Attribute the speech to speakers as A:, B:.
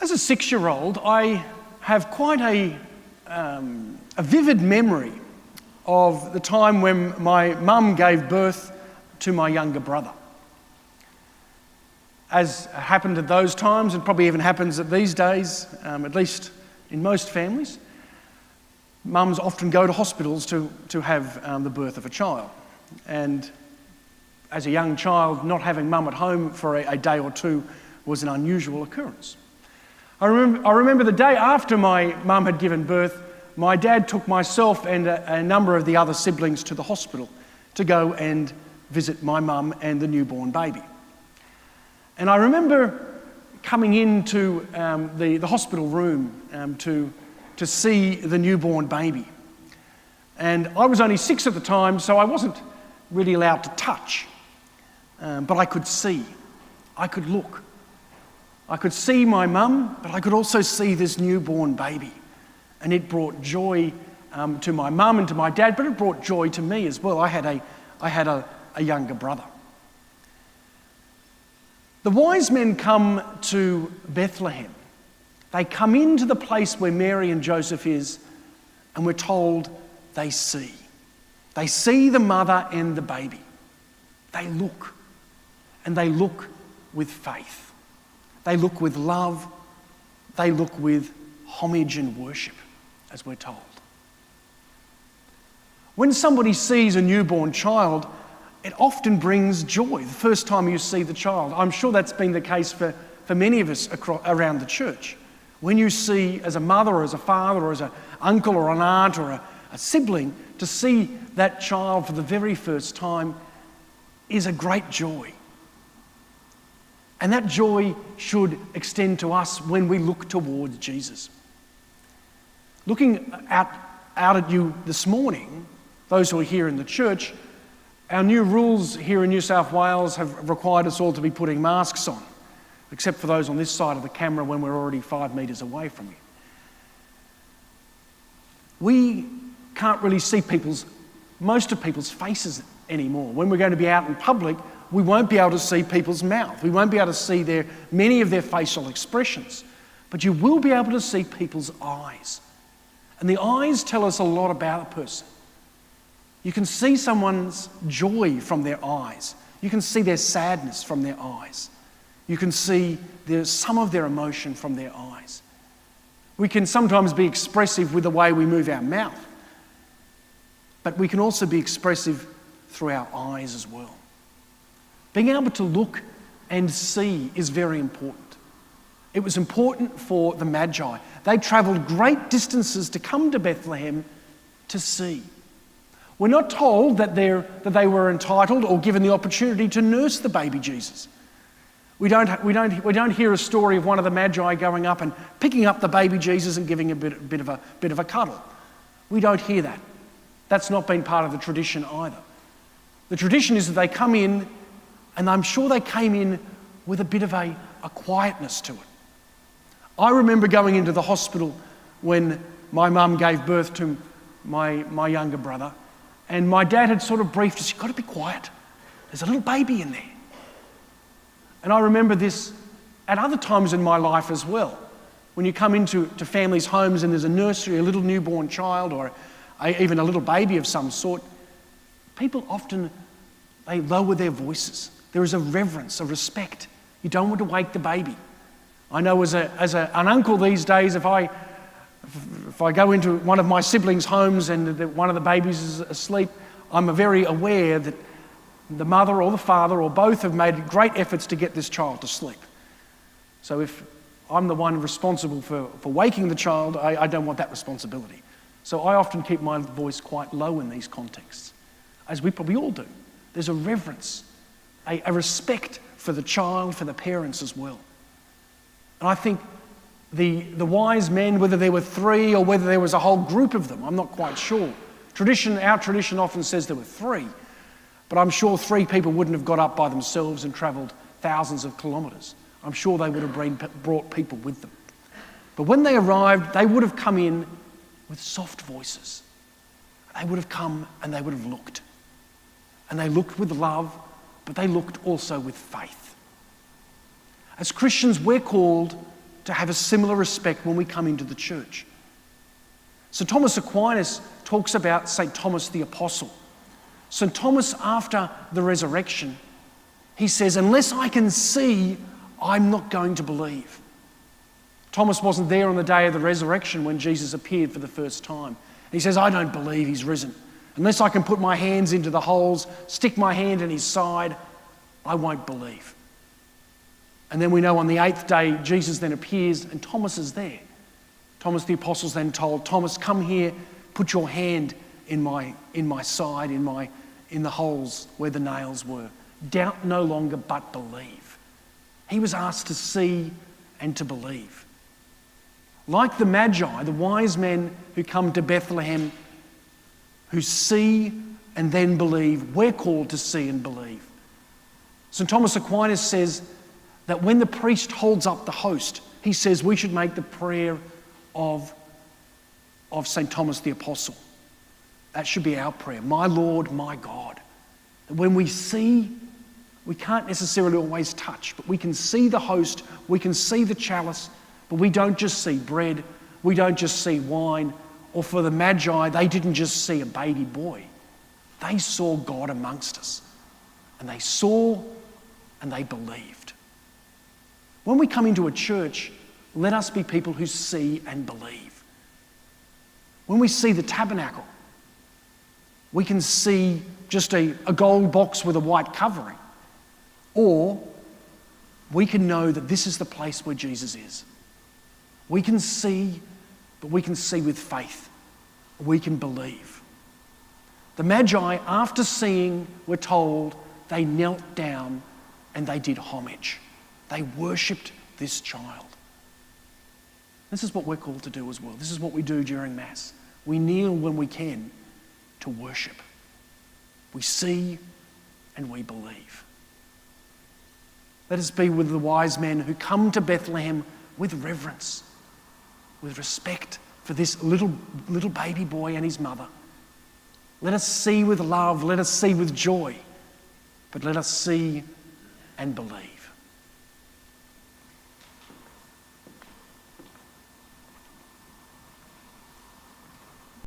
A: As a 6-year-old, I have quite a vivid memory of the time when my mum gave birth to my younger brother. As happened at those times, and probably even happens at these days, at least in most families, mums often go to hospitals to have the birth of a child. And as a young child, not having mum at home for a day or two was an unusual occurrence. I remember the day after my mum had given birth, my dad took myself and a number of the other siblings to the hospital to go and visit my mum and the newborn baby. And I remember coming into the hospital room to see the newborn baby. And I was only 6 at the time, so I wasn't really allowed to touch. But I could see, I could look. I could see my mum, but I could also see this newborn baby. And it brought joy to my mum and to my dad, but it brought joy to me as well. I had a younger brother. The wise men come to Bethlehem. They come into the place where Mary and Joseph is, and we're told they see. They see the mother and the baby. They look, and they look with faith. They look with love. They look with homage and worship, as we're told. When somebody sees a newborn child, it often brings joy the first time you see the child. I'm sure that's been the case for many of us around the church. When you see, as a mother or as a father or as an uncle or an aunt or a sibling, to see that child for the very first time is a great joy. And that joy should extend to us when we look towards Jesus. Looking out at you this morning, those who are here in the church, our new rules here in New South Wales have required us all to be putting masks on, except for those on this side of the camera when we're already 5 metres away from you. We can't really see most of people's faces anymore. When we're going to be out in public, we won't be able to see people's mouth. We won't be able to see many of their facial expressions. But you will be able to see people's eyes. And the eyes tell us a lot about a person. You can see someone's joy from their eyes. You can see their sadness from their eyes. You can see some of their emotion from their eyes. We can sometimes be expressive with the way we move our mouth. But we can also be expressive through our eyes as well. Being able to look and see is very important. It was important for the Magi. They travelled great distances to come to Bethlehem to see. We're not told that they were entitled or given the opportunity to nurse the baby Jesus. We don't hear a story of one of the Magi going up and picking up the baby Jesus and giving a bit of a cuddle. We don't hear that. That's not been part of the tradition either. The tradition is that they come in, and I'm sure they came in with a bit of a quietness to it. I remember going into the hospital when my mum gave birth to my younger brother, and my dad had sort of briefed us, "You've got to be quiet. There's a little baby in there." And I remember this at other times in my life as well. When you come into families' homes and there's a nursery, a little newborn child, or even a little baby of some sort, people often, they lower their voices. There is a reverence, a respect. You don't want to wake the baby. I know as an uncle these days, if I go into one of my siblings' homes and one of the babies is asleep, I'm very aware that the mother or the father or both have made great efforts to get this child to sleep. So if I'm the one responsible for waking the child, I don't want that responsibility. So I often keep my voice quite low in these contexts, as we probably all do. There's a reverence, a respect for the child, for the parents as well. And I think the wise men, whether there were 3 or whether there was a whole group of them, I'm not quite sure. Our tradition often says there were 3, but I'm sure 3 people wouldn't have got up by themselves and travelled thousands of kilometres. I'm sure they would have brought people with them. But when they arrived, they would have come in with soft voices. They would have come and they would have looked. And they looked with love, but they looked also with faith. As Christians, we're called to have a similar respect when we come into the church. So Thomas Aquinas talks about St. Thomas the Apostle. St. Thomas, after the resurrection, he says, unless I can see, I'm not going to believe. Thomas wasn't there on the day of the resurrection when Jesus appeared for the first time. He says, I don't believe he's risen. Unless I can put my hands into the holes, stick my hand in his side, I won't believe. And then we know on the 8th day, Jesus then appears and Thomas is there. Thomas the Apostle's then told, Thomas, come here, put your hand in my side, in the holes where the nails were. Doubt no longer, but believe. He was asked to see and to believe. Like the Magi, the wise men who come to Bethlehem, who see and then believe, we're called to see and believe. St. Thomas Aquinas says that when the priest holds up the host, he says we should make the prayer of St. Thomas the Apostle. That should be our prayer. My Lord, my God. When we see, we can't necessarily always touch, but we can see the host, we can see the chalice, but we don't just see bread, we don't just see wine. Or for the Magi, they didn't just see a baby boy. They saw God amongst us. And they saw and they believed. When we come into a church, let us be people who see and believe. When we see the tabernacle, we can see just a gold box with a white covering. Or we can know that this is the place where Jesus is. We can see, but we can see with faith. We can believe. The Magi, after seeing, we're told, they knelt down and they did homage. They worshipped this child. This is what we're called to do as well. This is what we do during Mass. We kneel when we can to worship. We see and we believe. Let us be with the wise men who come to Bethlehem with reverence, with respect for this little baby boy and his mother. Let us see with love, let us see with joy, but let us see and believe.